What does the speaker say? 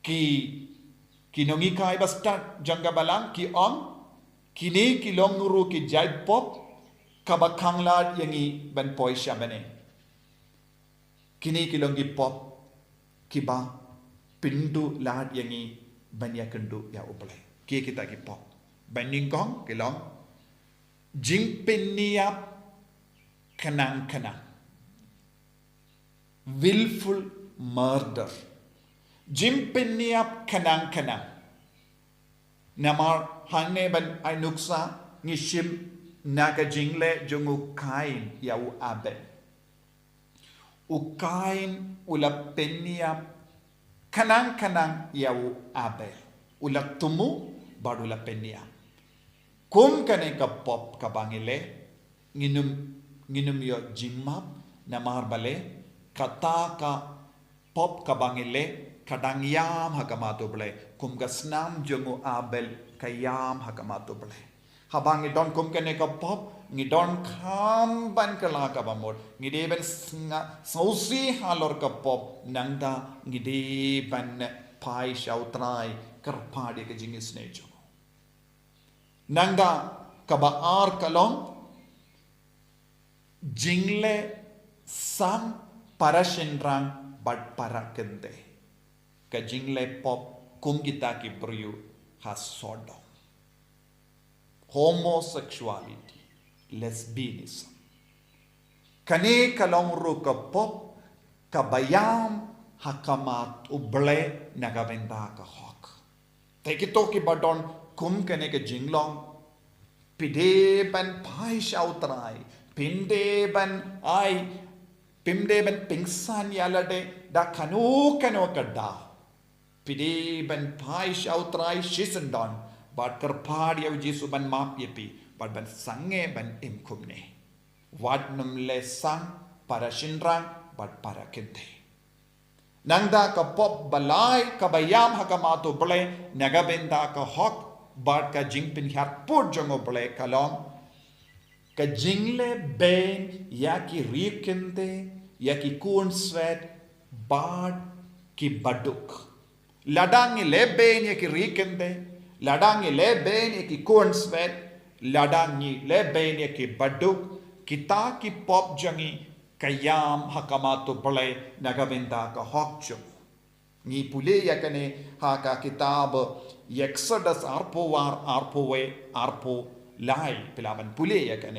ki kinongi kai basta jangga balang ki ong kini kilong ru ki jai pop kabakang la yangi ban poi shabane kini kilong gi pop kiba pindu la yangi banya kendu ya ublai ki kita ki pop banding kong kilong jing pynhiar kanang willful murder jim pynhiar kanang namar hangne ban ai nuksa ngishim naga jingle jungu kain ya u abel u kain ula pynhiar kanang ya u abel ula tumu badula pynhiar kum kane ka pop ka bangile nginum yo jimap namar bale kata ka pop ka bangile kadang yam hakamato ble kum ga snam jungu abel kayam hakamato ble habang idon kum kane ka pop ngidon kham ban kala ka bamot ngide ben sausi halor ka pop nangda ngide ban pai shautrai karpadi ka jingis nejo nangda ka ba ar kalong jingle sam parashinrang bad parakende ka jingle pop kum kita ki briu has sodom homosexuality lesbianism kane kalong ru ka pop ka bayam hakamat uble nagabenda ka hok tekito ki badon kum kane ka jinglong pide ban pai shautrai pinde ban ai pimde ban pingsan yalade da kanu kada pide ban pai shautrai shisendon bad karpad yaw jisu ban map yepi bad ban sange ban imkumne wadnum le sang para shinrang bad para kente nangda ka pop balai ka bayam hakamato ble nagabenda ka hok bad ka jingpin har pur jongo ble kalong ka jingle ben yaki rikente yaki kun sweat bad ki baduk ladang le ben yaki rikente ladang le ben yaki kun sweat ladang le ben yaki baduk kita ki pop jangi kayam hakamato ble nagabenda ka hokcho ni pule yakane ha ka kitab Exodus arpo war arpo we arpo lai pilaban pule yakane